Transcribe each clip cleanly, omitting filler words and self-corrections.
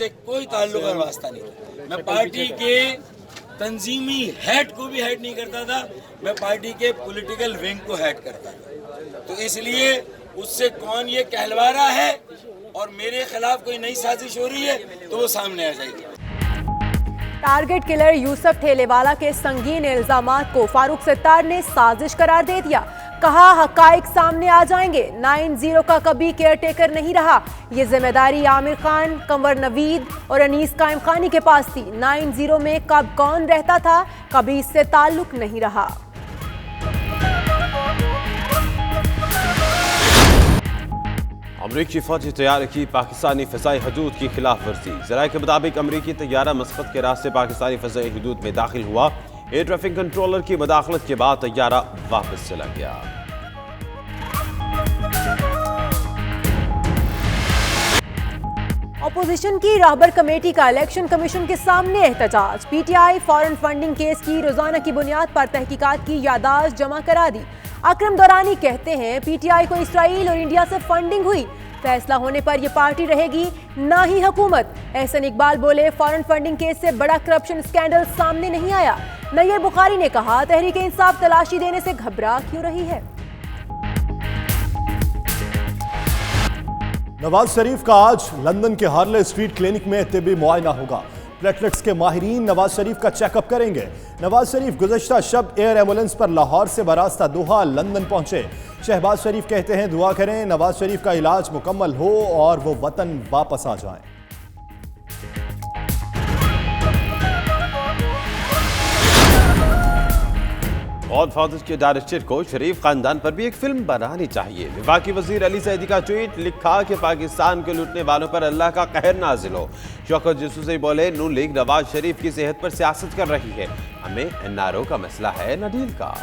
से कोई ताल्लुक और वास्ता नहीं था। मैं पार्टी के तंजीमी हेड को भी हेड नहीं करता था, मैं पार्टी के पॉलिटिकल विंग को हेड करता था। तो इसलिए उससे कौन ये कहलवा रहा है और मेरे खिलाफ कोई नई साजिश हो रही है तो वो सामने आ जाएगी। टारगेट किलर यूसुफ ठेलेवाला के संगीन इल्जामात को फारूक सत्तार ने साजिश करार दे दिया। कहा हकाइक सामने आ जाएंगे, 9-0 का कभी केयर टेकर नहीं रहा। ये जिम्मेदारी आमिर खान, कंवर नवीद और अनीस कायम खानी के पास थी। 9-0 में कब कौन रहता था, कभी इससे ताल्लुक नहीं रहा। अमरीकी फौजी तैयारे की पाकिस्तानी फ़ज़ाई हदूद की खिलाफ वर्जी। ज़राए के मुताबिक अमरीकी तैयारा मस्कत के रास्ते पाकिस्तानी फ़ज़ाई हदूद में दाखिल हुआ। एयर ट्रैफिक कंट्रोलर की मदाखलत के बाद तैयारा वापस चला गया। अपोजिशन की राहबर कमेटी का इलेक्शन कमीशन के सामने एहतजाज। पीटीआई फॉरेन फंडिंग केस की रोजाना की बुनियाद पर तहकीकात की यादाश्त जमा करा दी। अकरम दौरानी कहते हैं पीटीआई को इसराइल और इंडिया से फंडिंग हुई, फैसला होने पर यह पार्टी रहेगी ना ही हुकूमत। एहसन इकबाल बोले फॉरेन फंडिंग केस से बड़ा करप्शन स्कैंडल सामने नहीं आया। नय्यर बुखारी ने कहा तहरीक इंसाफ तलाशी देने से घबरा क्यों रही है। नवाज शरीफ का आज लंदन के हार्ले स्ट्रीट क्लिनिक में तिब्बी मुआयना होगा। प्लेटलेट्स के माहिरीन नवाज शरीफ का चेकअप करेंगे। नवाज शरीफ गुज़श्ता शब एयर एम्बुलेंस पर लाहौर से बरास्ता दोहा लंदन पहुंचे। शहबाज शरीफ कहते हैं दुआ करें नवाज शरीफ का इलाज मुकम्मल हो और वो वतन वापस आ जाएं। गॉडफादर के डायरेक्टर को शरीफ खानदान पर भी एक फिल्म बनानी चाहिए। वफाकी वजीर अली सैदी का ट्वीट, लिखा कि पाकिस्तान के लूटने वालों पर अल्लाह का कहर नाजिल हो। शौकत जसूसी बोले नून लीग नवाज शरीफ की सेहत पर सियासत कर रही है, हमें एनआरओ का मसला है न डील का।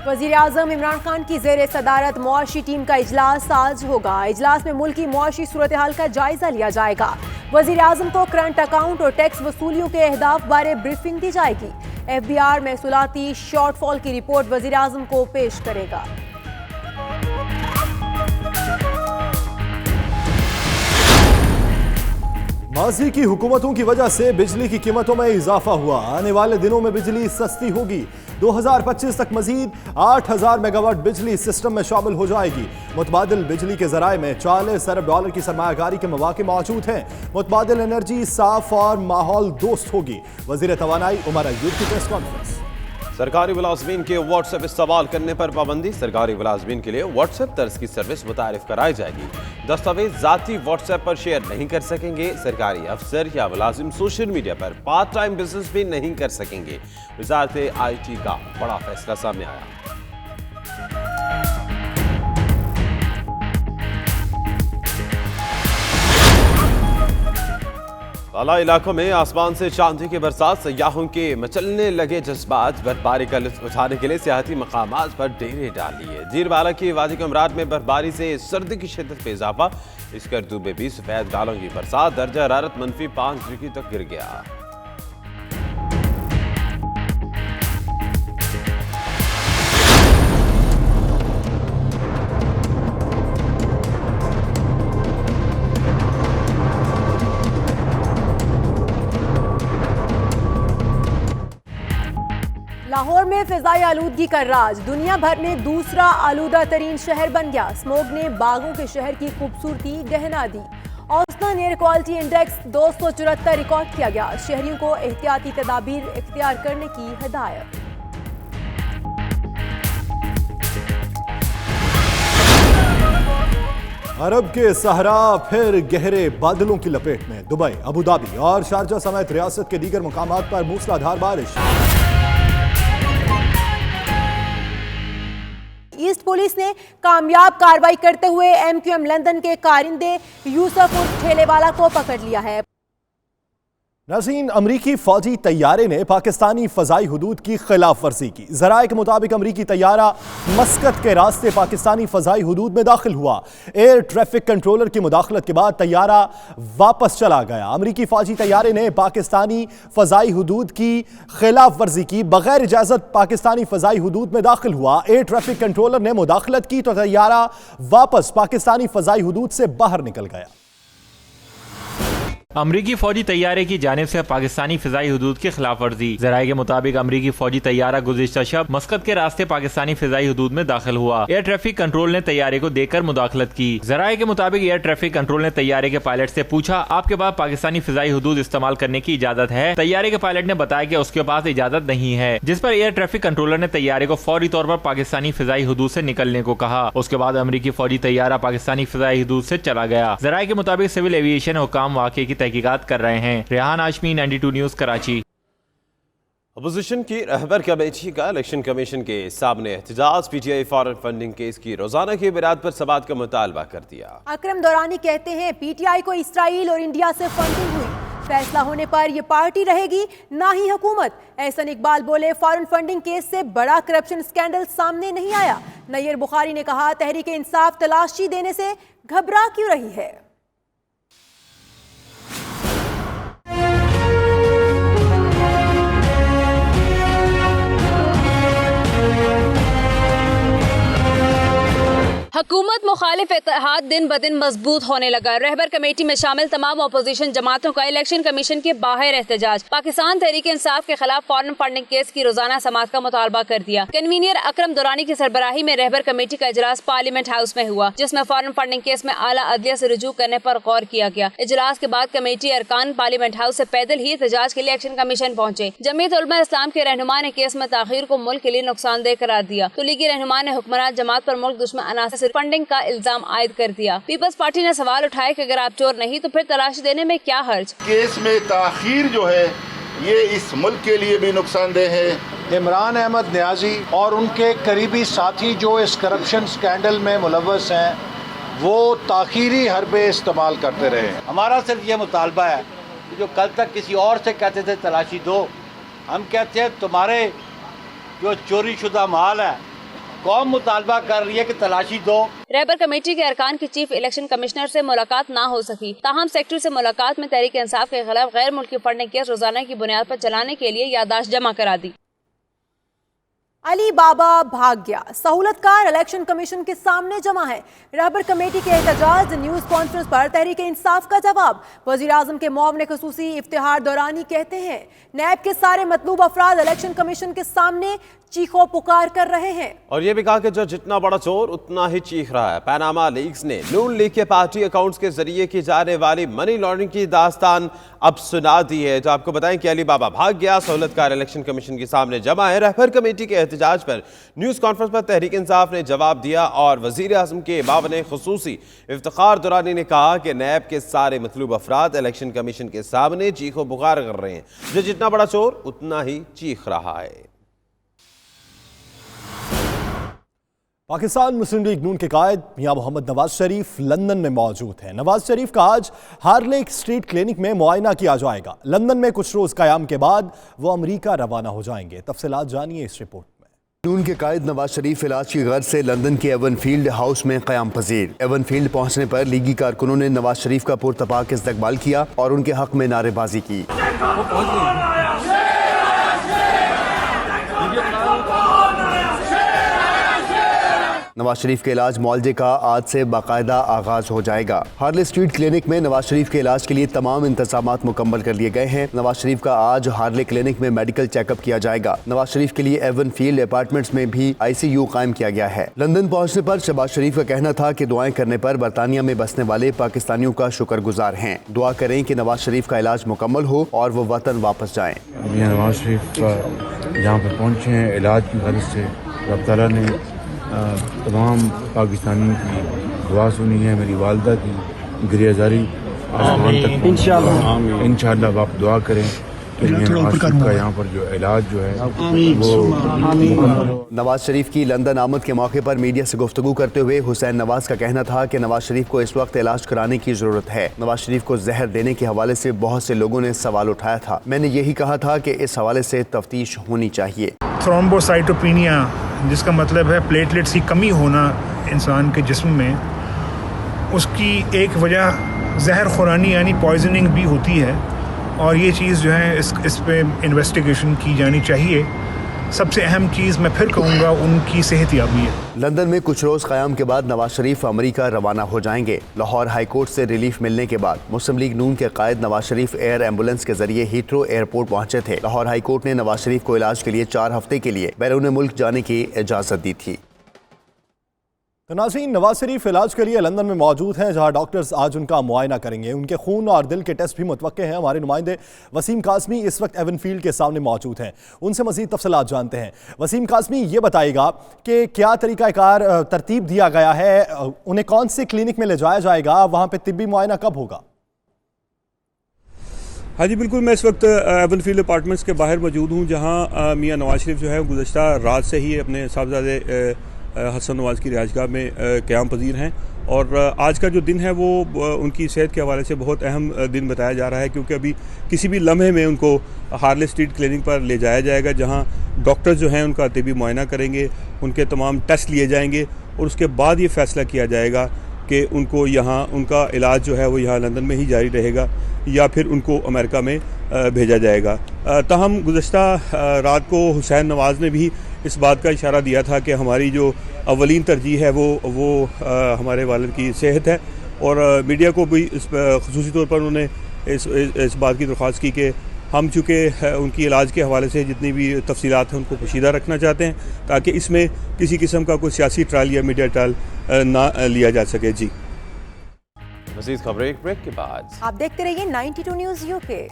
वज़ीर आज़म इमरान खान की ज़ेर सदारत मुआशी टीम का इजलास आज होगा। इजलास में मुल्क की मुआशी सूरत हाल का जायजा लिया जाएगा। वज़ीर आज़म को करंट अकाउंट और टैक्स वसूलियों के अहदाफ बारे ब्रीफिंग दी जाएगी। FBI महसूलाती शॉर्टफॉल की रिपोर्ट वज़ीर आज़म को पेश करेगा। माजी की हुकूमतों की वजह से बिजली की कीमतों में इजाफा हुआ। आने वाले दिनों में बिजली सस्ती होगी। 2025 तक मजीद 8000 मेगावाट बिजली सिस्टम में शामिल हो जाएगी। मुतबादिल बिजली के जराए में $40 अरब की सरमायाकारी के मौके मौजूद हैं। मुतबादिल एनर्जी साफ और माहौल दोस्त होगी। वजीर तवानाई उमर अय्यूब की प्रेस कॉन्फ्रेंस। सरकारी मुलाजमीन के व्हाट्सएप इस्तेमाल करने पर पाबंदी। सरकारी मुलाजमीन के लिए व्हाट्सएप तर्ज की सर्विस मुतारिफ कराई जाएगी। दस्तावेज जाती व्हाट्सएप पर शेयर नहीं कर सकेंगे। सरकारी अफसर या मुलाजिम सोशल मीडिया पर पार्ट टाइम बिजनेस भी नहीं कर सकेंगे। वजारत IT का बड़ा फैसला सामने आया। आला इलाकों में आसमान से चांदी की बरसात, सयाहों के मचलने लगे जज्बात। बर्फबारी का लुत्फ उठाने के लिए सियाहती मकामात पर डेरे डाल लिए। जीरबाला की वादी कमरात में बर्फबारी से सर्दी की शिद्दत में इजाफा। इस करतू में भी सफेद गालों की बरसात। दर्जा हरारत -5 डिग्री तक गिर गया। लाहौर में फिजाई आलूदगी का राज। दुनिया भर में दूसरा आलूदा तरीन शहर बन गया। स्मोग ने बागों के शहर की खूबसूरती गहना दी। औसतन एयर क्वालिटी इंडेक्स 274 रिकॉर्ड किया गया। शहरियों को एहतियाती तदाबीर इख्तियार करने की हिदायत। अरब के सहरा फिर गहरे बादलों की लपेट में। दुबई, अबू धाबी और शारजा समेत रियासत के दीगर मुकामात पर मूसलाधार बारिश। ईस्ट पुलिस ने कामयाब कार्रवाई करते हुए MQM लंदन के कारिंदे यूसुफ उर्फ ठेलेवाला को पकड़ लिया है। नाज़रीन, अमरीकी फौजी तैयारे ने पाकिस्तानी फ़ज़ाई हुदूद की खिलाफ वर्जी की। ज़राए के मुताबिक अमरीकी तैयारा मस्कत के रास्ते पाकिस्तानी फ़ज़ाई हुदूद में दाखिल हुआ। एयर ट्रैफिक कंट्रोलर की मुदाखलत के बाद तैयारा वापस चला गया। अमरीकी फौजी तैयारे ने पाकिस्तानी फ़ज़ाई हुदूद की खिलाफ वर्जी की। बगैर इजाज़त पाकिस्तानी फ़ज़ाई हुदूद में दाखिल हुआ। एयर ट्रैफिक कंट्रोलर ने मुदाखलत की तो तैयारा वापस पाकिस्तानी फ़ज़ाई हुदूद से बाहर निकल गया। अमरीकी फौजी तैयारे की जानिब से पाकिस्तानी फिजाई हुदूद की खिलाफ वर्जी। ज़राए के मुताबिक अमरीकी फौजी तैयारा गुज़िश्ता शब मस्कत के रास्ते पाकिस्तानी फिजाई हुदूद में दाखिल हुआ। एयर ट्रैफिक कंट्रोल ने तैयारे को देखकर मुदाखलत की। ज़राए के मुताबिक एयर ट्रैफिक कंट्रोल ने तैयारे के पायलट से पूछा, आपके पास पाकिस्तानी फिजाई हुदूद इस्तेमाल करने की इजाजत है? तैयारे के पायलट ने बताया कि उसके पास इजाजत नहीं है, जिस पर एयर ट्रैफिक कंट्रोलर ने तैयारे को फौरी तौर पर पाकिस्तानी फिजाई हुदूद से निकलने को कहा। उसके बाद अमरीकी फौजी तैयारा पाकिस्तानी फिजाई हुदूद से चला गया। ज़राए के मुताबिक सिविल एविएशन हुकाम वाक़े की तहकीकात कर रहे हैं। रेहान हाशमी, 92 न्यूज़, कराची। अपोजिशन की रहबर कमेटी का इलेक्शन कमीशन के सामने एहतजाज। पीटीआई फॉरेन फंडिंग केस की रोजाना की बुनियाद पर समाअत का मुतालबा कर दिया। अकरम दौरानी कहते हैं पीटीआई को इसराइल और इंडिया से फंडिंग हुई, फैसला होने पर ये पार्टी रहेगी ना ही हुकूमत। एहसन इकबाल बोले, फॉरेन फंडिंग केस से बड़ा करप्शन स्कैंडल सामने नहीं आया। नैयर बुखारी ने कहा, तहरीक इंसाफ तलाशी देने से घबरा क्यों रही है। हुकूमत मुखालिफ इत्तेहाद दिन ब दिन मजबूत होने लगा। रहबर कमेटी में शामिल तमाम अपोजिशन जमातों का इलेक्शन कमीशन के बाहर एहतजाज। पाकिस्तान तहरीक इंसाफ के खिलाफ फॉरेन फंडिंग केस की रोजाना समाअत का मुतालबा कर दिया। कन्वीनियर अकरम दुरानी की सरबराही में रहबर कमेटी का इजलास पार्लियामेंट हाउस में हुआ, जिसमें फॉरेन फंडिंग केस में आला अदलिया से रुजू करने पर गौर किया गया। इजलास के बाद कमेटी अरकान पार्लियामेंट हाउस से पैदल ही एहतजाज के लिए इलेक्शन कमीशन पहुंचे। जमीयत उलमा इस्लाम के रहनुमा ने केस में ताखीर को मुल्क के लिए नुकसानदेह करार दिया। तो लीगी रहनुमा ने हुक्मरान जमात पर मुल्क दुश्मन अनासर फंडिंग का इल्जाम आयद कर दिया। पीपल्स पार्टी ने सवाल उठाया कि अगर आप चोर नहीं तो फिर तलाशी देने में क्या हर्ज। केस में ताखीर जो है ये इस मुल्क के लिए भी नुकसानदेह है। इमरान अहमद न्याजी और उनके करीबी साथी जो इस करप्शन स्कैंडल में मुलव्वस हैं, वो ताखीरी हरबे इस्तेमाल करते रहे। हमारा सिर्फ ये मुतालबा है कि जो कल तक किसी और से कहते थे तलाशी दो, हम कहते हैं तुम्हारे जो चोरी शुदा माल है कौम मुतालबा कर रही है कि तलाशी दो। रहबर कमेटी के अरकान की चीफ इलेक्शन कमिश्नर से मुलाकात ना हो सकी। ताहम सेक्रेटरी से मुलाकात में तहरीक इंसाफ के खिलाफ गैर मुल्की फंडिंग केस रोजाना की बुनियाद पर चलाने के लिए यादाश्त जमा करा दी। अली बाबा भाग गया, सहूलतकार इलेक्शन कमीशन के सामने जमा है। रहबर कमेटी के एहतजाज न्यूज कॉन्फ्रेंस पर तहरीक इंसाफ का जवाब। वजीर आजम के मुआविन खुसूसी इफ्तिहार दौरानी कहते हैं नैब के सारे मतलूब अफराद इलेक्शन कमीशन के सामने चीखो पुकार कर रहे हैं। और ये भी कहा कि जो जितना बड़ा चोर उतना ही चीख रहा है। पैनामा लीक्स ने नून लीग के पार्टी अकाउंट्स के जरिए की जाने वाली मनी लॉन्ड्रिंग की दास्तान अब सुना दी है। तो आपको बताएं कि अली बाबा भाग गया, सहूलतकार इलेक्शन कमीशन के सामने जमा है। रहबर कमेटी के एहतजाज पर न्यूज कॉन्फ्रेंस पर तहरीक इंसाफ ने जवाब दिया और वजीर आजम के मुआविन खुसूसी इफ्तिखार दुरानी ने कहा कि नैब के सारे मतलूब अफराद इलेक्शन कमीशन के सामने चीखो पुकार कर रहे हैं। जो जितना बड़ा चोर उतना ही चीख रहा है। पाकिस्तान मुस्लिम लीग नून के कायद मियां मोहम्मद नवाज शरीफ लंदन में मौजूद हैं। नवाज शरीफ का आज हार्लेक स्ट्रीट क्लिनिक में मुआयना किया जाएगा। लंदन में कुछ रोज कयाम के बाद वो अमरीका रवाना हो जाएंगे। तफसीलात जानिए इस रिपोर्ट में। नून के कायद नवाज शरीफ इलाज की गर्ज से लंदन के एवन फील्ड हाउस में क़याम पजीर। एवन फील्ड पहुंचने पर लीगी कारकुनों ने नवाज शरीफ का पुरतपाक इस्तकबाल किया और उनके हक में नारेबाजी की। नवाज शरीफ के इलाज मुआलजे का आज से बाकायदा आगाज हो जाएगा। हार्ले स्ट्रीट क्लिनिक में नवाज शरीफ के इलाज के लिए तमाम इंतजामात मुकम्मल कर लिए गए हैं। नवाज शरीफ का आज हार्ले क्लिनिक में मेडिकल चेकअप किया जाएगा। नवाज शरीफ के लिए एवन फील्ड अपार्टमेंट्स में भी ICU कायम किया गया है। लंदन पहुंचने पर शहबाज शरीफ का कहना था कि दुआएं करने पर बरतानिया में बसने वाले पाकिस्तानियों का शुक्रगुजार हैं। दुआ करें कि नवाज शरीफ का इलाज मुकम्मल हो और वो वतन वापस जाएं। नवाज शरीफ यहाँ पर पहुँचे हैं इलाज की गर्ज से। रब तआला ने तमाम पाकिस्तानियों की दुआ सुनी है। मेरी वालदा की गिरियाजारी आसमान तक इंशाअल्लाह। आप दुआ करें के लिए नवाज शरीफ का यहाँ पर जो इलाज जो है वो नवाज शरीफ की लंदन आमद के मौके पर मीडिया से गुफ्तगू करते हुए हुसैन नवाज का कहना था कि नवाज शरीफ को इस वक्त इलाज कराने की जरूरत है। नवाज शरीफ को जहर देने के हवाले से बहुत से लोगों ने सवाल उठाया था। मैंने यही कहा था कि इस हवाले से तफ्तीश होनी चाहिए। थ्रोम्बोसाइटोपिनिया, जिसका मतलब है प्लेटलेट्स की कमी होना इंसान के जिस्म में, उसकी एक वजह जहर खुरानी यानी पॉइजनिंग भी होती है, और ये चीज़ जो है इस पे इन्वेस्टिगेशन की जानी चाहिए। सबसे अहम चीज़ मैं फिर कहूँगा उनकी सेहतयाबी है। लंदन में कुछ रोज़ क़याम के बाद नवाज शरीफ अमेरिका रवाना हो जाएंगे। लाहौर हाई कोर्ट से रिलीफ मिलने के बाद मुस्लिम लीग नून के कायद नवाज शरीफ एयर एम्बुलेंस के जरिए हीथ्रो एयरपोर्ट पहुंचे थे। लाहौर हाई कोर्ट ने नवाज शरीफ को इलाज के लिए 4 हफ्ते के लिए बैरून मुल्क जाने की इजाज़त दी थी। तो नाज़रीन, नवाज शरीफ इलाज के लिए लंदन में मौजूद हैं, जहां डॉक्टर्स आज उनका मुआयना करेंगे। उनके खून और दिल के टेस्ट भी मुतवक्के हैं। हमारे नुमाइंदे वसीम काज़मी इस वक्त एवनफील्ड के सामने मौजूद हैं, उनसे मज़ीद तफसीलात जानते हैं। वसीम काज़मी, ये बताइएगा कि क्या तरीक़ाकार तरतीब दिया गया है, उन्हें कौन से क्लिनिक में ले जाया जाएगा, वहाँ पर तिब्बी मुआयना कब होगा? हाँ जी बिल्कुल, मैं इस वक्त एवनफील्ड अपार्टमेंट्स के बाहर मौजूद हूँ, जहाँ मियाँ नवाज शरीफ जो है गुज़श्ता रात से ही अपने साहबजादे हसन नवाज की रिहाइशगाह में क़याम पजीर हैं। और आज का जो दिन है वो उनकी सेहत के हवाले से बहुत अहम दिन बताया जा रहा है, क्योंकि अभी किसी भी लम्हे में उनको हार्ले स्ट्रीट क्लिनिक पर ले जाया जाएगा, जहां डॉक्टर्स जो हैं उनका तिबी मुआयना करेंगे, उनके तमाम टेस्ट लिए जाएंगे और उसके बाद ये फ़ैसला किया जाएगा कि उनको यहाँ उनका इलाज जो है वो यहाँ लंदन में ही जारी रहेगा या फिर उनको अमेरिका में भेजा जाएगा। ताहम गुज़श्ता रात को हुसैन नवाज़ ने भी इस बात का इशारा दिया था कि हमारी जो अवलीन तरजीह है वो हमारे वालिद की सेहत है, और मीडिया को भी ख़ुसूसी तौर पर उन्होंने इस बात की दरख्वास्त की कि हम चूँकि उनकी इलाज के हवाले से जितनी भी तफसीलात हैं उनको पोशीदा रखना चाहते हैं, ताकि इसमें किसी किस्म का कोई सियासी ट्रायल या मीडिया ट्रायल ना लिया जा सके। जी मज़ीद खबरें ब्रेक के बाद। आप देखते रहिए 92 न्यूज़ यूके।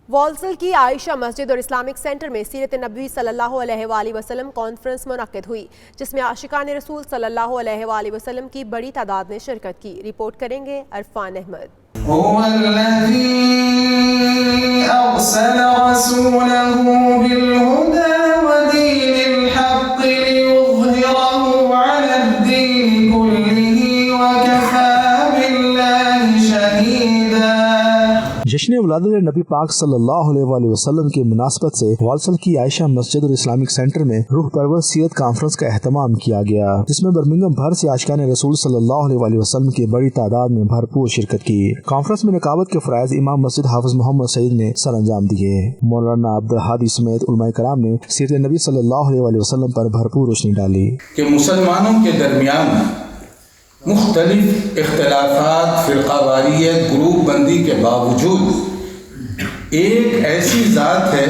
वॉल्सल की आयशा मस्जिद और इस्लामिक सेंटर में सीरत नबी सल्लल्लाहु अलैहि वसल्लम कॉन्फ्रेंस मुनक्किद हुई, जिसमें आशिकान रसूल सल्लल्लाहु अलैहि वसल्लम की बड़ी तादाद ने शिरकत की। रिपोर्ट करेंगे अरफान अहमद। जश्न वलादत नबी पाक सल्लल्लाहु अलैहि वसल्लम की मुनासबत से वॉल्सल की आयशा मस्जिद और इस्लामिक सेंटर में रूह परवर सीरत कॉन्फ्रेंस का एहतमाम किया गया, जिसमें बर्मिंघम भर से आशिकान रसूल सल्लल्लाहु अलैहि वसल्लम की बड़ी तादाद ने भरपूर शिरकत की। कॉन्फ्रेंस में निकाबत के फराइज इमाम मस्जिद हाफिज मोहम्मद सईद ने सर अंजाम दिए। मौलाना अब्दुल हादी समेत उलमाए कराम ने सीरत नबी सल्लल्लाहु अलैहि वसल्लम पर भरपूर रोशनी डाली कि मुसलमानों के दरमियान मुख्तलिफ इख्तलाफात, फ़िरक़ावारियत, ग्रुप बंदी के बावजूद एक ऐसी ज़ात है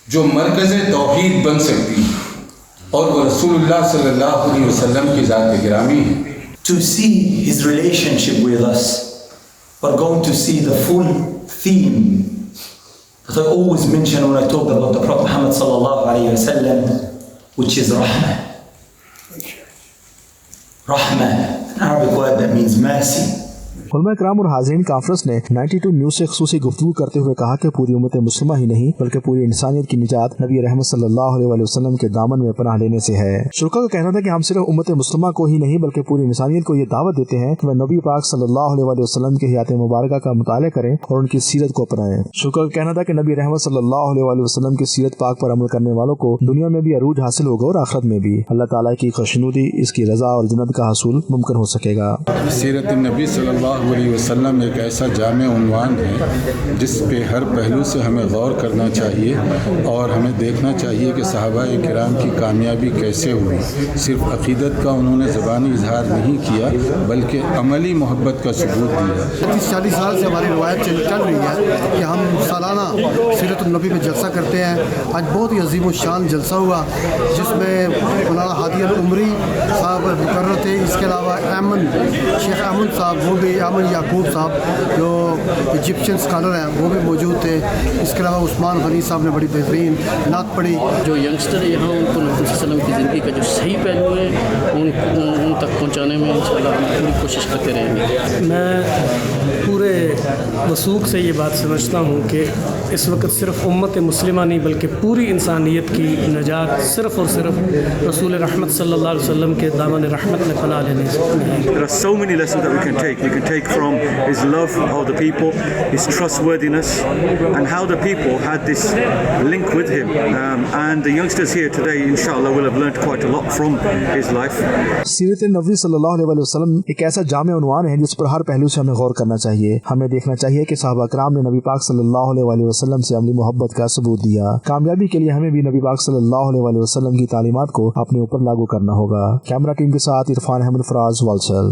जो मरकज़ तौहीद बन सकती है, और वो रसूलुल्लाह सल्लल्लाहु अलैहि वसल्लम की ज़ात गिरामी है। To see his relationship with us, we're going to see the full theme that I always mention when I talk about the Prophet Muhammad sallallahu alaihi wasallam, which is rahmah. Rahmah, an Arabic word that means mercy. उलमाए कराम और हाज़रीन conference ने 92 news से ख़ुसूसी गुफ्तगू करते हुए कहा कि पूरी उम्मत मुस्लिमा ही नहीं बल्कि पूरी इंसानियत की निजात नबी रहमत सल्लल्लाहु अलैहि वसल्लम के दामन में पनाह लेने से है। शुरा का कहना था कि हम सिर्फ उम्मत मुस्लिमा को ही नहीं बल्कि पूरी इंसानियत को ये दावत देते हैं कि वह नबी पाक सल्लल्लाहु अलैहि वसल्लम की हयात मुबारका का मुताला करें और उनकी सीरत को अपनाएं। शुरा का कहना था कि नबी रहमत सल्लल्लाहु अलैहि वसल्लम की सीरत पाक पर अमल करने वालों को दुनिया में भी अरूज हासिल होगा और आखिरत में भी अल्लाह ताला की खुशनुदी, इसकी रजा और जन्नत का हासिल मुमकिन हो सकेगा। सीरत नबी सल्लल्लाहु सल्लल्लाहु अलैहि वसल्लम एक ऐसा जामे उन्वान है जिस पे हर पहलू से हमें गौर करना चाहिए और हमें देखना चाहिए कि सहाबाए किराम की कामयाबी कैसे हुई। सिर्फ अक़ीदत का उन्होंने ज़बानी इजहार नहीं किया बल्कि अमली मोहब्बत का सबूत दिया। 30-40 साल से हमारी रवायत चल रही है कि हम सालाना सीरत-उन-नबी में जलसा करते हैं। आज बहुत ही अजीम शान जलसा हुआ जिसमें मौलाना हादी अल-उमरी साहब मुकर्रर थे। इसके अलावा शेख अहमद साहब, वो भी अहमद याकूब साहब जो इजिप्शियन स्कॉलर हैं वो भी मौजूद थे। इसके अलावा उस्मान गनी साहब ने बड़ी बेहतरीन नात पढ़ी। जो यंगस्टर यहाँ उनको नबी सल्लल्लाहु अलैहि वसल्लम की ज़िंदगी का जो सही पहलू है उन तक पहुँचाने में इंशाअल्लाह हम पूरी कोशिश करते रहेंगे। मैं पूरे वसूख से ये बात समझता हूँ कि इस वक्त सिर्फ उम्मत मुस्लिमा नहीं बल्कि पूरी इंसानियत की नजात सिर्फ और सिर्फ रसूल रहमत सल्लल्लाहु अलैहि वसल्लम के दामन रहमत में पनाह लेने से है। There are so many lessons that we can take. We can take from his love of the people, his trustworthiness, and how the people had this link with him. And the youngsters here today, inshallah, will have learned quite a lot from his life. सीरत नबी सल्लल्लाहु अलैहि वसल्लम एक ऐसा जामे उन्वान है जिस पर हर पहलू से हमें गौर करना चाहिए। हमें देखना चाहिए कि सहाबा किराम ने नबी पाक सल्लल्लाहु अलैहि वसल्लम से अमली मोहब्बत का सबूत दिया। कामयाबी के लिए हमें भी नबी पाक सल्लल्लाहु अलैहि वसल्लम की तालीमात को अपने ऊपर लागू करना होगा। कैमरा टीम के साथ इरफान अहमद फराज वालसल।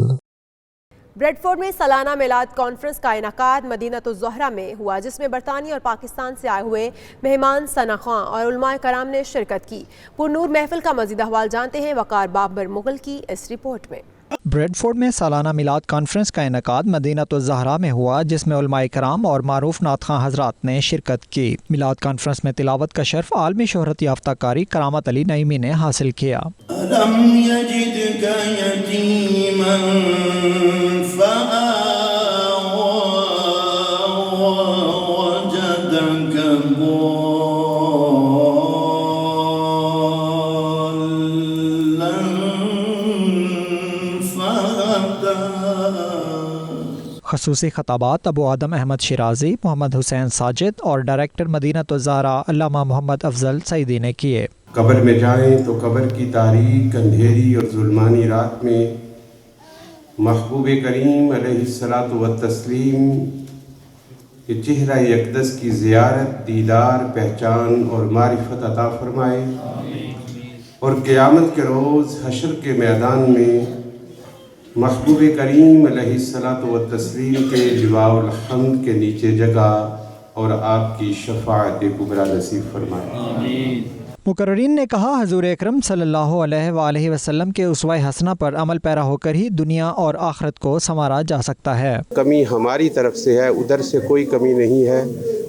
ब्रेडफोर्ड में सालाना मिलाद कॉन्फ्रेंस का इनाकाद मदीनतुज़्ज़हरा में हुआ जिसमें बरतानिया और पाकिस्तान से आए हुए मेहमान सना खां और उलमाए कराम ने शिरकत की। पुरनूर महफिल का मज़ीद अहवाल जानते हैं वकार बाबर मुगल की इस रिपोर्ट में। ब्रेडफोर्ड में सालाना मिलाद कॉन्फ्रेंस का इनकाद मदीनतुज़्ज़हरा में हुआ जिसमें उलमाए कराम और मारूफ नात खां हजरात ने शिरकत की। मिलाद कॉन्फ्रेंस में तिलावत का शर्फ आलमी शोहरत याफ्ता कारी करामत अली नईमी ने हासिल किया। खसूसी खताबात अबू आदम अहमद शिराजी, मोहम्मद हुसैन साजिद और डायरेक्टर मदीनतुज़्ज़हरा अल्लामा मोहम्मद अफजल सईदी ने किए। कब्र में जाएं तो कब्र की तारीक, अंधेरी और जुल्मानी रात में महबूब करीम अलैहिस्सलातु वत्तस्लीम के चेहरा अक़दस की ज़ियारत, दीदार, पहचान और मारिफत अता फरमाए और क़यामत के रोज़ हशर के मैदान में महबूब करीम अलैहिस्सलातु वत्तस्लीम के लिवाउल हम्द के नीचे जगह और आपकी शफ़ाअत कुबरा नसीब फरमाए। मुकर्रिरीन ने कहा, हजूर अकरम सल्लल्लाहु अलैहि वसल्लम के उसवा हसना पर अमल पैरा होकर ही दुनिया और आखिरत को संवारा जा सकता है। कमी हमारी तरफ से है, उधर से कोई कमी नहीं है।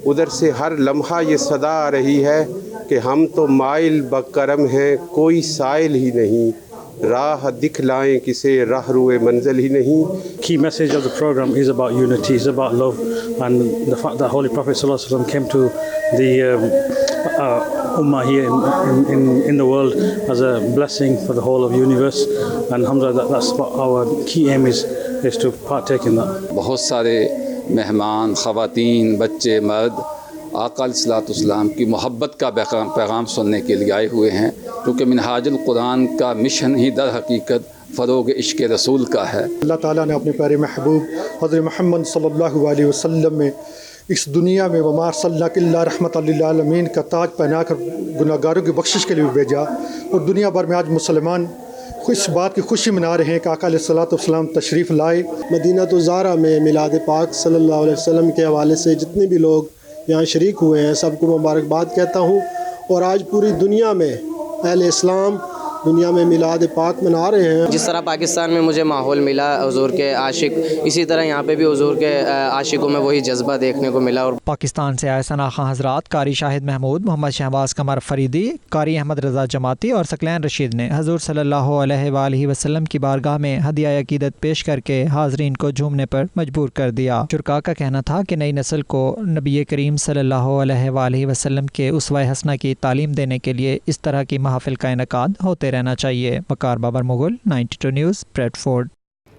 उधर से हर लम्हा ये सदा आ रही है कि हम तो माइल बकरम हैं, कोई साइल ही नहीं, राह दिखलाएं किसे राह रुए मंजिल ही नहीं। Key message of the program is about unity, is about love, and the fact that Holy Prophet sallallahu alaihi wasallam came to the ummah here in the world as a blessing for the whole of universe, and alhamdulillah that's what our key aim is to partake in that. बहुत सारे मेहमान, ख़वातीन, बच्चे, मर्द आका अलैहिस्सलाम की मोहब्बत का पैगाम सुनने के लिए आए हुए हैं, क्योंकि मिनहाजुल कुरान का मिशन ही दर हकीकत फ़रोग़ इश्क़ रसूल का है। अल्लाह ताला ने अपने प्यारे महबूब हज़रत मोहम्मद सल्लल्लाहु अलैहि वसल्लम में इस दुनिया में वमा अरसलनाका इल्ला रहमतल लिल आलमीन का ताज पहनाकर गुनाहगारों की बख्शिश के लिए भेजा। और दुनिया भर में आज मुसलमान इस बात की खुशी मना रहे हैं कि आका अलैहिस्सलातु वस्सलाम तशरीफ़ लाए। मदीनतुज़्ज़हरा में मिलाद पाक सल्लल्लाहु अलैहि वसल्लम के हवाले से जितने भी लोग यहाँ शरीक हुए हैं सबको मुबारकबाद कहता हूँ। और आज पूरी दुनिया में अहले इस्लाम दुनिया में मिलाद पाक मना रहे हैं। जिस तरह पाकिस्तान में मुझे माहौल मिला हुजूर के आशिक, इसी तरह यहाँ पे भी हुजूर के आशिकों में वही जज्बा देखने को मिला। और पाकिस्तान से आए सना खां हजरात, कारी शाहिद महमूद, मोहम्मद शहबाज कमर फरीदी, कारी अहमद रजा जमाती और सकलैन रशीद ने हजूर सल्लल्लाहु अलैहि वसल्लम की बारगाह में हदिया अकीदत पेश करके हाजरीन को झूमने पर मजबूर कर दिया। शुरका का कहना था कि नई नस्ल को नबी करीम सल्लल्लाहु अलैहि वसल्लम के उसवा हसना की तालीम देने के लिए इस तरह की महफिल का इनकाद होते रहना चाहिए। वकार Babar Mughal, 92 news, Bradford.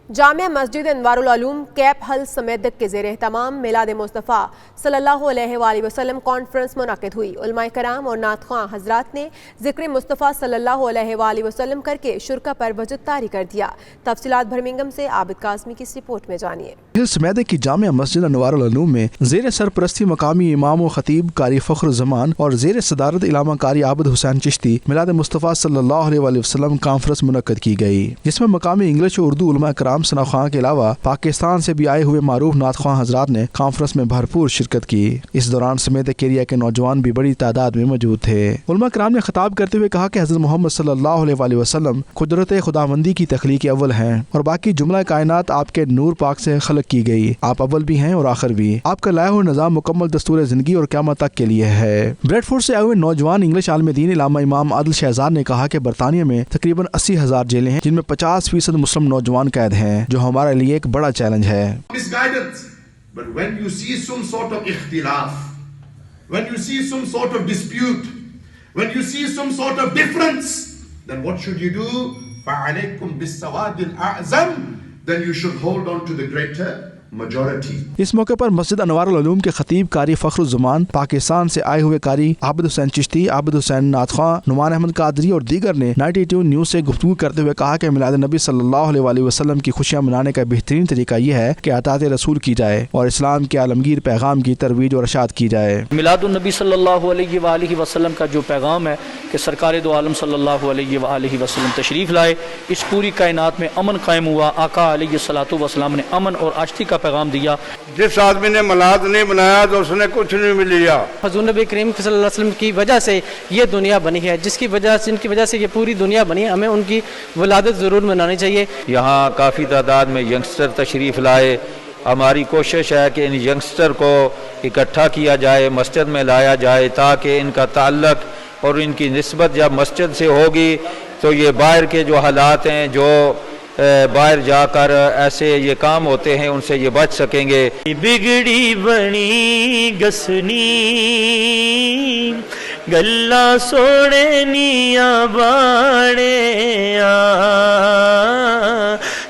Jamia Masjid Anwarul Uloom cap हल समेदक के ज़ेर एहतमाम मिलाद मुस्तफ़ा सल्लल्लाहु अलैहि वसल्लम कॉन्फ्रेंस मुनक़िद हुई। उलमाए कराम और नातख़्वां हज़रात ने ज़िक्र मुस्तफ़ा सल्लल्लाहु अलैहि वसल्लम करके शुरका पर वजद तारी कर दिया। तफसीलात बर्मिंघम से आबिद काज़मी की इस रिपोर्ट में जानिए। समेदक की जामिया मस्जिद अनवारुल उलूम में ज़ेर सरपरस्ती मकामी इमाम व खतीब कारी फ़ख्र ज़मान और ज़ेर सदारत इलामा कारी आबिद हुसैन चिश्ती मिलाद मुस्तफ़ा सल्लल्लाहु अलैहि वसल्लम कॉन्फ्रेंस मुनक़िद की गई, जिसमें मकामी इंग्लिश और उर्दू उलमाए कराम सनाख़्वां के अलावा पाकिस्तान से भी आए हुए मारूफ नातख़्वां हज़रात ने कॉन्फ्रेंस में भरपूर शिरकत की। इस दौरान समेदक एरिया के नौजवान भी बड़ी तादाद में मौजूद थे। उलमा कराम ने खिताब करते हुए कहा कि हज़रत मोहम्मद सल्लल्लाहु अलैहि वसल्लम कुदरत खुदावंदी की तख्लीक अव्वल हैं और बाकी जुमला कायनात आपके नूर पाक से खलक की गई। आप अव्वल भी हैं और आखिर भी। आपका लाया हुआ निज़ाम मुकम्मल दस्तूर ज़िंदगी और क़यामत तक के लिए है। ब्रेडफोर्ड से आए हुए नौजवान इंग्लिश आलिम दीन इलामा इमाम आदिल शहजाद ने कहा कि बरतानिया में तकरीबन 80,000 जेलें हैं, जिनमें 50% मुस्लिम नौजवान कैद हैं, जो हमारे लिए एक बड़ा चैलेंज है। But when you see some sort of ikhtilaf, when you see some sort of dispute, when you see some sort of difference, then what should you do? فَعَلَيْكُمْ بِالسَّوَادِ الْأَعْزَمِ, then you should hold on to the greater majority. इस मौके पर मस्जिद अनवारुल उलूम के खतीब कारी फ़ख्र ज़मान, पाकिस्तान से आए हुए कारी आबिद हुसैन चिश्ती, आबिद हुसैन नातख़्वां, नुमान अहमद कादरी और दीगर ने 92 न्यूज़ से गुफ्तगू करते हुए कहा कि मिलाद नबी सल्लल्लाहु अलैहि वसल्लम की खुशियाँ मनाने का बेहतरीन तरीका यह है कि अतात रसूल की जाए और इस्लाम के आलमगीर पैगाम की तरवीज और इरशाद की जाए। मिलादुन नबी सल्लल्लाहु अलैहि वसल्लम का जो पैगाम है कि सरकार दो आलम सल्लल्लाहु अलैहि वसल्लम तशरीफ़ लाए, इस पूरी कायनात में अमन कायम हुआ। आका अलैहिस्सलातु वस्सलाम ने अमन और आश्ती का पैगाम दिया। जिस आदमी ने मिलाद नहीं बनाया तो उसने कुछ नहीं मिल लिया। हुज़ूर नबी करीम सल्लल्लाहु अलैहि वसल्लम की वजह से ये दुनिया बनी है, जिनकी वजह से ये पूरी दुनिया बनी है। हमें उनकी विलादत ज़रूर मनानी चाहिए। यहाँ काफ़ी तादाद में यंगस्टर तशरीफ़ लाए। हमारी कोशिश है कि इन यंगस्टर को इकट्ठा किया जाए, मस्जिद में लाया जाए, ताकि इनका ताल्लुक़ और इनकी निस्बत जब मस्जिद से होगी तो ये बाहर के जो हालात हैं, जो बाहर जाकर ऐसे ये काम होते हैं, उनसे ये बच सकेंगे। बिगड़ी बनी गसनी गल्ला सोड़े निया बाड़े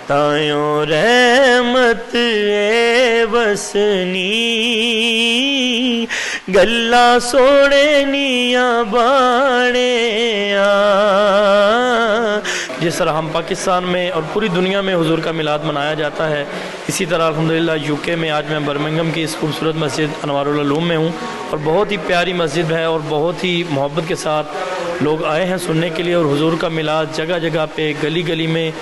तायों रहमत ए बसनी गल्ला सोड़े निया बाड़े। जिस तरह हम पाकिस्तान में और पूरी दुनिया में हुजूर का मिलाद मनाया जाता है, इसी तरह अल्हम्दुलिल्लाह यूके में आज मैं बर्मिंघम की इस खूबसूरत मस्जिद अनवारुल उलूम में हूँ और बहुत ही प्यारी मस्जिद है और बहुत ही मोहब्बत के साथ लोग आए हैं सुनने के लिए। और हुजूर का मिलाद जगह जगह पे, गली गली में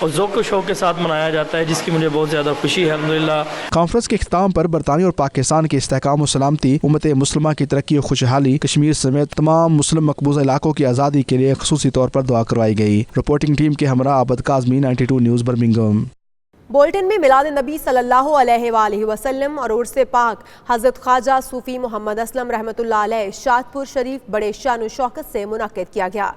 और ज़ौक़ शौक़ के साथ मनाया जाता है, जिसकी मुझे बहुत ज़्यादा खुशी है अल्हम्दुलिल्लाह। कॉन्फ्रेंस के इख्तिताम पर बरतानिया और पाकिस्तान के इस्तेहकाम और सलामती, उम्मत मुस्लिमा की तरक्की और खुशहाली, कश्मीर समेत तमाम मुस्लिम मकबूजा इलाकों की आज़ादी के लिए ख़ुसूसी तौर पर दुआ करवाई गई। रिपोर्टिंग टीम के हमरा Abid Kazmi, 92 news Birmingham. Bolton में मिलाद नबी सल्लल्लाहु अलैहि वसल्लम और उर्स पाक हज़रत ख्वाजा सूफ़ी मोहम्मद असलम रहमतुल्लाह अलैह शादपुर शरीफ बड़े शान और शौकत से मुनक़्क़िद किया गया।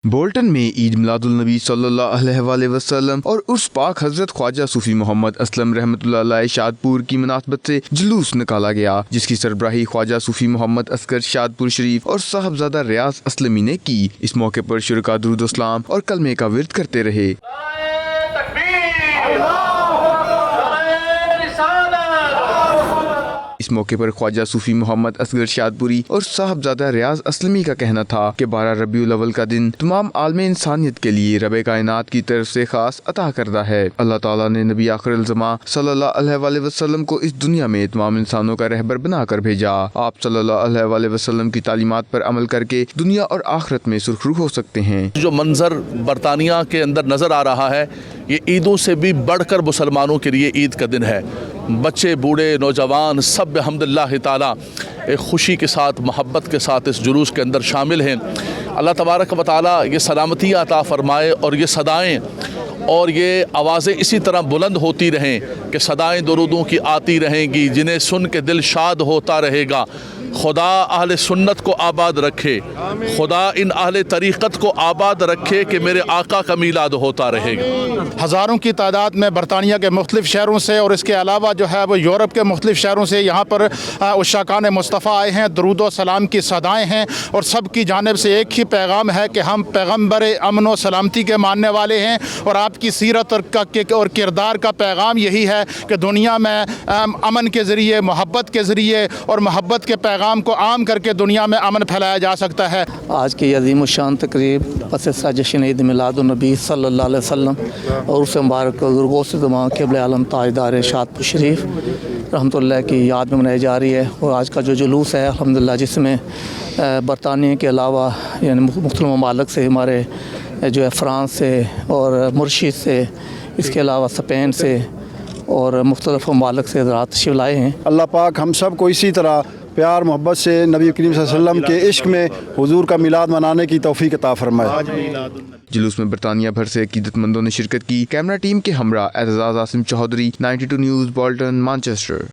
बोल्टन में ईद मिलादुल नबी सल्लल्लाहु अलैहि वसल्लम और उर्स पाक हज़रत ख्वाजा सूफ़ी मोहम्मद असलम रहमतुल्लाह अलैह शादपुर की मुनासबत से जुलूस निकाला गया, जिसकी सरबराही ख्वाजा सूफ़ी मोहम्मद असगर शादपुर शरीफ और साहबजादा रियाज असलमी ने की। इस मौके पर शुरका दुरूद इस्लाम और कलमे का विर्द करते रहे। इस मौके पर ख्वाजा सूफ़ी मोहम्मद असगर शादपुरी और साहबजादा रियाज असलमी का कहना था कि 12 रबीउल अव्वल का दिन तमाम आलमे इंसानियत के लिए रब कायनात की तरफ से खास अता करदा है। अल्लाह ताला ने नबी आखिरुल ज़मा सल्लल्लाहु अलैहि वसल्लम को इस दुनिया में तमाम इंसानों का रहबर बनाकर भेजा। आप सल्लल्लाहु अलैहि वसल्लम की तालीमात पर अमल करके दुनिया और आखिरत में सुरखरू हो सकते हैं। जो मंजर बरतानिया के अंदर नज़र आ रहा है, ये ईदों से भी बढ़कर मुसलमानों के लिए ईद का दिन है। बच्चे, बूढ़े, नौजवान सब अल्हम्दुलिल्लाह ताला एक ख़ुशी के साथ, मोहब्बत के साथ इस जुलूस के अंदर शामिल हैं। अल्लाह तबारक व तआला ये सलामती अता फ़रमाए और ये सदाएँ और ये आवाज़ें इसी तरह बुलंद होती रहें कि सदाएँ दुरूदों की आती रहेंगी, जिन्हें सुन के दिल शाद होता रहेगा। خدا اہل سنت کو آباد رکھے، خدا ان اہل طریقت کو آباد رکھے کہ میرے آقا کا میلاد ہوتا رہے گا۔ ہزاروں کی تعداد میں برطانیہ کے مختلف شہروں سے اور اس کے علاوہ جو ہے وہ یورپ کے مختلف شہروں سے یہاں پر عشاقان مصطفیٰ آئے ہیں، درود و سلام کی صدائیں ہیں، اور سب کی جانب سے ایک ہی پیغام ہے کہ ہم پیغمبر امن و سلامتی کے ماننے والے ہیں، اور آپ کی سیرت اور کردار کا پیغام یہی ہے کہ دنیا میں امن کے ذریعے، محبت کے ذریعے اور محبت کے پیغام کو عام کر کے دنیا میں امن پھیلایا جا سکتا ہے۔ آج کی عظیم الشان تقریب پس جشن عید میلاد النبی صلی اللہ علیہ وسلم اور اس مبارک غوث زمان قبلہ عالم تاجدار شادپور شریف رحمۃ اللہ کی یاد میں منائی جا رہی ہے، اور آج کا جو جلوس ہے الحمدللہ جس میں برطانیہ کے علاوہ یعنی مختلف ممالک سے ہمارے جو ہے فرانس سے اور مرشید سے، اس کے علاوہ اسپین سے اور مختلف ممالک سے حضرات تشریف لائے ہیں۔ اللہ پاک ہم سب کو اسی طرح پیار محبت سے نبی کریم صلی اللہ علیہ وسلم کے عشق میں حضور کا میلاد منانے کی توفیق عطا فرمائے۔ جلوس میں برطانیہ بھر سے عقیدت مندوں نے شرکت کی۔ کیمرہ ٹیم کے ہمراہ Aitzaz Asim Chaudhry, 92 News, Bolton, Manchester.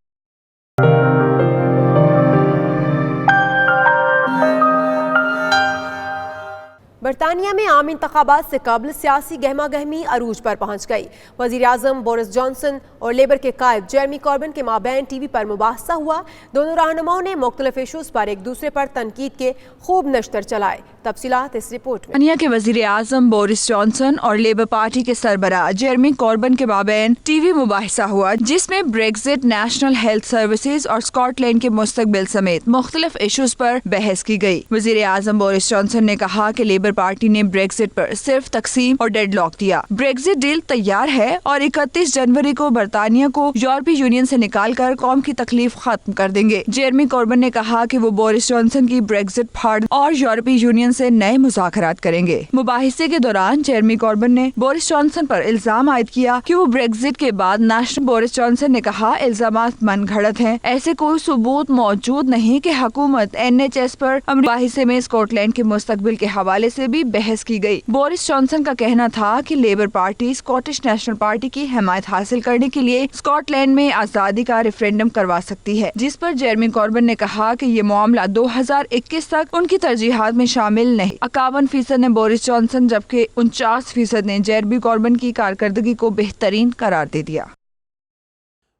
برطانیہ میں عام انتخابات سے قبل سیاسی گہما گہمی عروج پر پہنچ گئی۔ وزیر اعظم بورس جانسن اور لیبر کے قائد جیرمی کوربن کے مابین ٹی وی پر مباحثہ ہوا۔ دونوں رہنماؤں نے مختلف ایشوز پر ایک دوسرے پر تنقید کے خوب نشتر چلائے۔ تفصیلات اس رپورٹ میں۔ برطانیہ کے وزیر اعظم بورس جانسن اور لیبر پارٹی کے سربراہ جیرمی کوربن کے مابین ٹی وی مباحثہ ہوا، جس میں بریگزٹ، نیشنل ہیلتھ سروسز اور اسکاٹ لینڈ کے مستقبل سمیت مختلف ایشوز پر بحث کی گئی۔ وزیر اعظم بورس جانسن نے کہا کہ لیبر پارٹی نے بریگزٹ پر صرف تقسیم اور ڈیڈ لاک دیا۔ بریگزٹ ڈیل تیار ہے اور 31 جنوری کو برطانیہ کو یورپی یونین سے نکال کر قوم کی تکلیف ختم کر دیں گے۔ جیرمی کوربن نے کہا کہ وہ بورس جانسن کی بریگزٹ پھاڑ اور یورپی یونین سے نئے مذاکرات کریں گے۔ مباحثے کے دوران جیرمی کوربن نے بورس جانسن پر الزام عائد کیا کہ وہ بریگزٹ کے بعد نیشنل۔ بورس جانسن نے کہا الزامات من گھڑت ہیں، ایسے کوئی ثبوت موجود نہیں کہ حکومت NHS پر۔ مباحثے میں اسکاٹ لینڈ کے مستقبل کے حوالے سے بھی بحث کی گئی۔ بورس جانسن کا کہنا تھا کہ labour party Scottish national party کی حمایت حاصل کرنے کے لیے اسکاٹ لینڈ میں آزادی کا ریفرینڈم کروا سکتی ہے، جس پر جیرمی کوربن نے کہا کہ یہ معاملہ 2021 تک ان کی ترجیحات میں شامل نہیں۔ 51% نے بورس جانسن جبکہ 49% نے جیرمی کوربن کی کارکردگی کو بہترین قرار دے دیا۔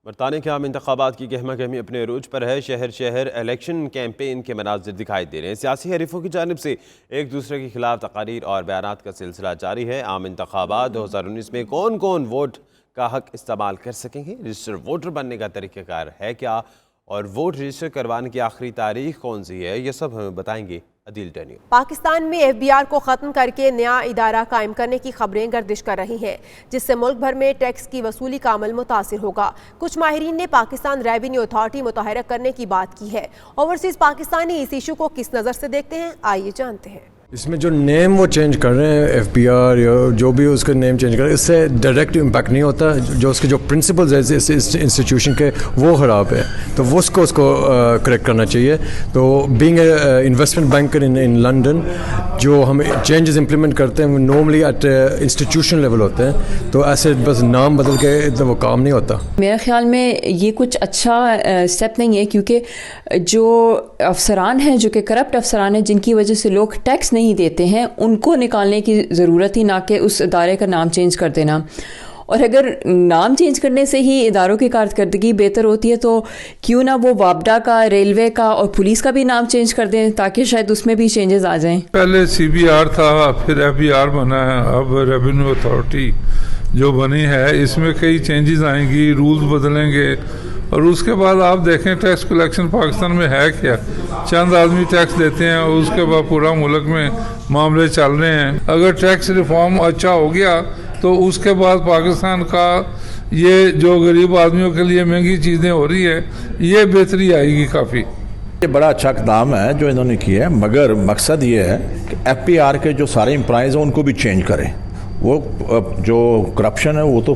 برطانیہ کے عام انتخابات کی گہما گہمی اپنے عروج پر ہے۔ شہر شہر الیکشن کیمپین کے مناظر دکھائی دے رہے ہیں۔ سیاسی حریفوں کی جانب سے ایک دوسرے کے خلاف تقاریر اور بیانات کا سلسلہ جاری ہے۔ عام انتخابات 2019 میں کون کون ووٹ کا حق استعمال کر سکیں گے، رجسٹر ووٹر بننے کا طریقہ کار ہے کیا، اور ووٹ رجسٹر کروانے کی آخری تاریخ کون سی ہے، یہ سب ہمیں بتائیں گے عدیل ڈینیو۔ پاکستان میں FBR کو ختم کر کے نیا ادارہ قائم کرنے کی خبریں گردش کر رہی ہیں، جس سے ملک بھر میں ٹیکس کی وصولی کا عمل متاثر ہوگا۔ کچھ ماہرین نے پاکستان ریونیو اتھارٹی متحرک کرنے کی بات کی ہے۔ اوورسیز پاکستانی اس ایشو کو کس نظر سے دیکھتے ہیں، آئیے جانتے ہیں۔ اس میں جو نیم وہ چینج کر رہے ہیں FBR یا جو بھی اس کا نیم چینج کر رہے ہیں، اس سے ڈائریکٹ امپیکٹ نہیں ہوتا۔ جو اس کے جو پرنسپلز ہیں اس انسٹیٹیوشن کے وہ خراب ہے، تو وہ اس کو کریکٹ کرنا چاہیے۔ تو being a investment banker in London, جو ہم چینجز امپلیمنٹ کرتے ہیں وہ نارملی ایٹ انسٹیٹیوشن لیول ہوتے ہیں، تو ایسے بس نام بدل کے اتنا وہ کام نہیں ہوتا۔ میرے خیال میں یہ کچھ اچھا اسٹیپ نہیں ہے، کیونکہ جو افسران ہیں، جو کہ کرپٹ افسران ہیں، جن کی وجہ سے لوگ ٹیکس نہیں دیتے ہیں، ان کو نکالنے کی ضرورت ہی، نہ کہ اس ادارے کا نام چینج کر دینا۔ اور اگر نام چینج کرنے سے ہی اداروں کی کارکردگی بہتر ہوتی ہے تو کیوں نہ وہ وابڈا کا، ریلوے کا اور پولیس کا بھی نام چینج کر دیں، تاکہ شاید اس میں بھی چینجز آ جائیں۔ پہلے CBR تھا، پھر FBR بنا ہے، اب ریونیو اتھارٹی جو بنی ہے، اس میں کئی چینجز آئیں گی، رولز بدلیں گے، اور اس کے بعد آپ دیکھیں ٹیکس کلیکشن پاکستان میں ہے کیا، چند آدمی ٹیکس دیتے ہیں اور اس کے بعد پورا ملک میں معاملے چل رہے ہیں۔ اگر ٹیکس ریفارم اچھا ہو گیا تو اس کے بعد پاکستان کا یہ جو غریب آدمیوں کے لیے مہنگی چیزیں ہو رہی ہے، یہ بہتری آئے گی کافی۔ یہ بڑا اچھا اقدام ہے جو انہوں نے کیا ہے، مگر مقصد یہ ہے کہ FBR کے جو سارے امپلائیز ہیں ان کو بھی چینج کریں۔ وہ جو کرپشن ہے وہ تو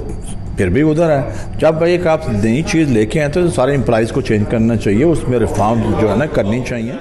پھر بھی ادھر ہے، جب ایک آپ نئی چیز لے کے آئیں تو سارے امپلائیز کو چینج کرنا چاہیے، اس میں ریفارم جو ہے نا کرنی چاہیے۔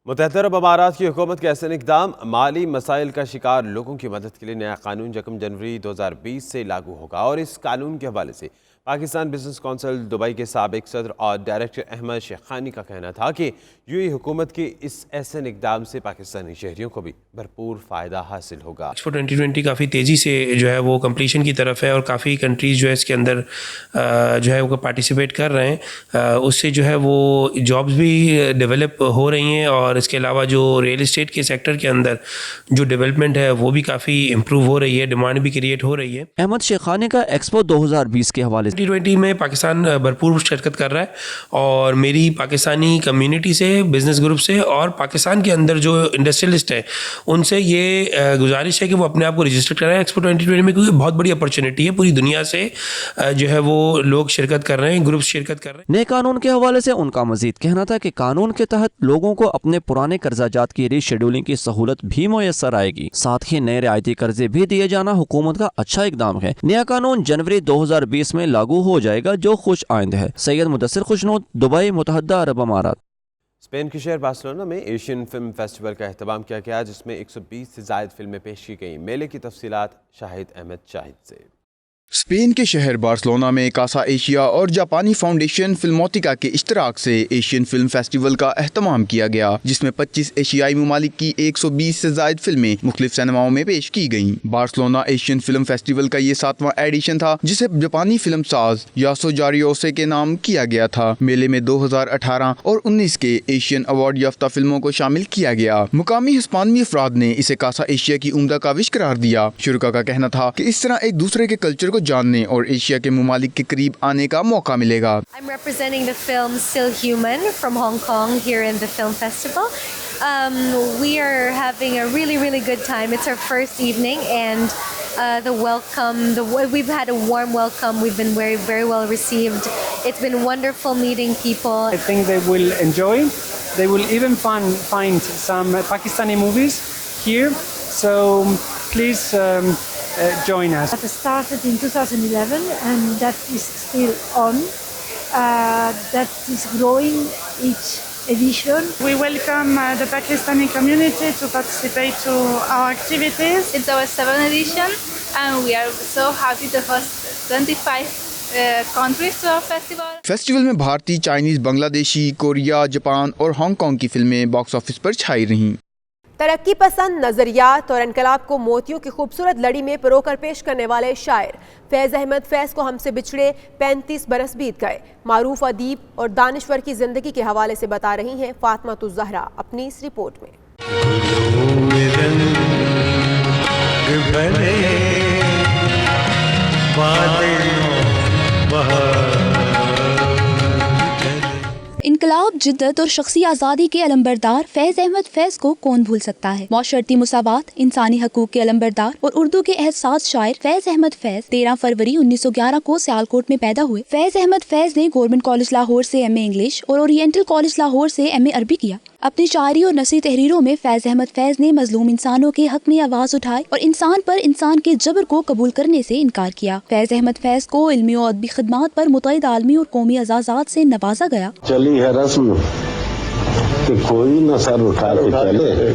متحدہ عرب امارات کی حکومت کے احسن اقدام، مالی مسائل کا شکار لوگوں کی مدد کے لیے نیا قانون 1 جنوری 2020 سے لاگو ہوگا، اور اس قانون کے حوالے سے پاکستان بزنس کونسل دبئی کے سابق صدر اور ڈائریکٹر احمد شیخانی کا کہنا تھا کہ UAE حکومت کے اس احسن اقدام سے پاکستانی شہریوں کو بھی بھرپور فائدہ حاصل ہوگا۔ ایکسپو 2020 کافی تیزی سے جو ہے وہ کمپلیشن کی طرف ہے، اور کافی کنٹریز جو ہے اس کے اندر جو ہے وہ پارٹیسپیٹ کر رہے ہیں، اس سے جو ہے وہ جابز بھی ڈیولپ ہو رہی ہیں، اور اس کے علاوہ جو ریئل اسٹیٹ کے سیکٹر کے اندر جو ڈیولپمنٹ ہے وہ بھی کافی امپروو ہو رہی ہے، ڈیمانڈ بھی کریٹ ہو رہی ہے۔ احمد شیخانی کا ایکسپو 2020 کے حوالے سے 2020 میں پاکستان بھرپور شرکت کر رہا ہے، اور میری پاکستانی کمیونٹی سے، بزنس گروپ سے، اور پاکستان کے اندر جو انڈسٹریلسٹ ہیں ان سے یہ گزارش ہے کہ وہ اپنے آپ کو رجسٹر کرائیں ایکسپو 2020 میں، کیونکہ بہت بڑی اپرچونٹی ہے، پوری دنیا سے جو ہے وہ لوگ شرکت کر رہے ہیں، گروپ شرکت کر رہے ہیں۔ نئے قانون کے حوالے سے ان کا مزید کہنا تھا کہ قانون کے تحت لوگوں کو اپنے پرانے قرضہ جات کی ری شیڈولنگ کی سہولت بھی میسر آئے گی، ساتھ ہی نئے رعایتی قرضے بھی دیے جانا حکومت کا اچھا اقدام ہے۔ نیا قانون جنوری 2020 میں لاگو ہو جائے گا، جو خوش آئند ہے۔ سید مدثر خوشنود، دبئی، متحدہ عرب امارات۔ اسپین کے شہر بارسلونا میں ایشین فلم فیسٹیول کا اہتمام کیا گیا، جس میں 120 سے زائد فلمیں پیش کی گئیں۔ میلے کی تفصیلات شاہد احمد شاہد سے۔ اسپین کے شہر بارسلونا میں کاسا ایشیا اور جاپانی فاؤنڈیشن فلموتیکا کے اشتراک سے ایشین فلم فیسٹیول کا اہتمام کیا گیا، جس میں 25 ایشیائی ممالک کی 120 سے زائد فلمیں مختلف سینماؤں میں پیش کی گئیں۔ بارسلونا ایشین فلم فیسٹیول کا یہ 7واں ایڈیشن تھا، جسے جاپانی فلم ساز یاسو جاریوسے کے نام کیا گیا تھا۔ میلے میں 2018 اور 19 کے ایشین ایوارڈ یافتہ فلموں کو شامل کیا گیا۔ مقامی ہسپانوی افراد نے اسے کاسا ایشیا کی عمدہ کاوش قرار دیا۔ شرکاء کا کہنا تھا کہ اس طرح ایک دوسرے کے کلچر کو جاننے اور ایشیا کے ممالک کے قریب آنے کا موقع ملے گا۔ I'm representing the film Still Human from Hong Kong here in the film festival. We are having a really good time. It's our first evening, and the welcome, we've had a warm welcome. We've been very well received. It's been wonderful meeting people. I think they will enjoy. They will even find some Pakistani movies here. So please join us. That started in 2011 and that is still on. That is growing each edition. We welcome the Pakistani community to participate to our activities. It's our 7th edition and we are so happy to host 25 countries to our festival. Festival میں بھارتی، Chinese, بنگلہ دیشی، Korea, Japan اور Hong Kong کی فلمیں box office پر چھائی رہیں۔ ترقی پسند نظریات اور انقلاب کو موتیوں کی خوبصورت لڑی میں پرو کر پیش کرنے والے شاعر فیض احمد فیض کو ہم سے بچھڑے 35 برس بیت گئے۔ معروف ادیب اور دانشور کی زندگی کے حوالے سے بتا رہی ہیں فاطمہ الزہرا اپنی اس رپورٹ میں۔ انقلاب، جدت اور شخصی آزادی کے علمبردار فیض احمد فیض کو کون بھول سکتا ہے۔ معاشرتی مساوات، انسانی حقوق کے علمبردار اور اردو کے احساس شاعر فیض احمد فیض 13 فروری 1911 کو سیالکوٹ میں پیدا ہوئے۔ فیض احمد فیض نے گورنمنٹ کالج لاہور سے ایم اے انگلش اور اورینٹل کالج لاہور سے ایم اے عربی کیا۔ اپنی شاعری اور نثری تحریروں میں فیض احمد فیض نے مظلوم انسانوں کے حق میں آواز اٹھائی اور انسان پر انسان کے جبر کو قبول کرنے سے انکار کیا۔ فیض احمد فیض کو علمی و ادبی خدمات پر متعدد عالمی اور قومی اعزازات سے نوازا گیا۔ چلی ہے رسم کہ کوئی نہ سر اٹھا کے چلے،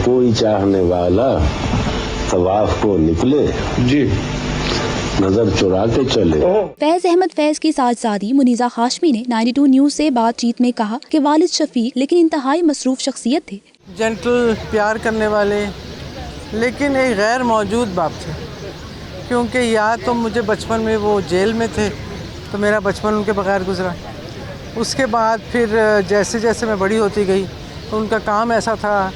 کوئی چاہنے والا طواف کو نکلے، جی نظر چرا کے چلے۔ فیض احمد فیض کی ساجزادی منیزہ ہاشمی نے 92 نیوز سے بات چیت میں کہا کہ والد شفیق لیکن انتہائی مصروف شخصیت تھے۔ جنٹل، پیار کرنے والے، لیکن ایک غیر موجود باپ تھے، کیونکہ یا تو مجھے بچپن میں وہ جیل میں تھے تو میرا بچپن ان کے بغیر گزرا۔ اس کے بعد پھر جیسے جیسے میں بڑی ہوتی گئی تو ان کا کام ایسا تھا،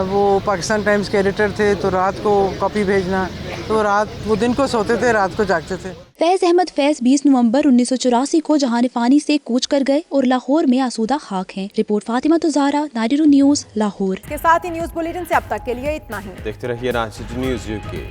وہ پاکستان ٹائمز کے ایڈیٹر تھے، تو رات کو کاپی بھیجنا، تو وہ دن کو سوتے تھے، رات کو جاگتے تھے۔ فیض احمد فیض 20 نومبر 1984 کو جہان فانی سے کوچ کر گئے اور لاہور میں آسودہ خاک ہیں۔ رپورٹ فاطمہ الزہرا، 92 نیوز، لاہور۔ کے ساتھ ہی نیوز بلیٹن سے اب تک کے لیے اتنا ہی۔ دیکھتے رہیے 92 نیوز UK۔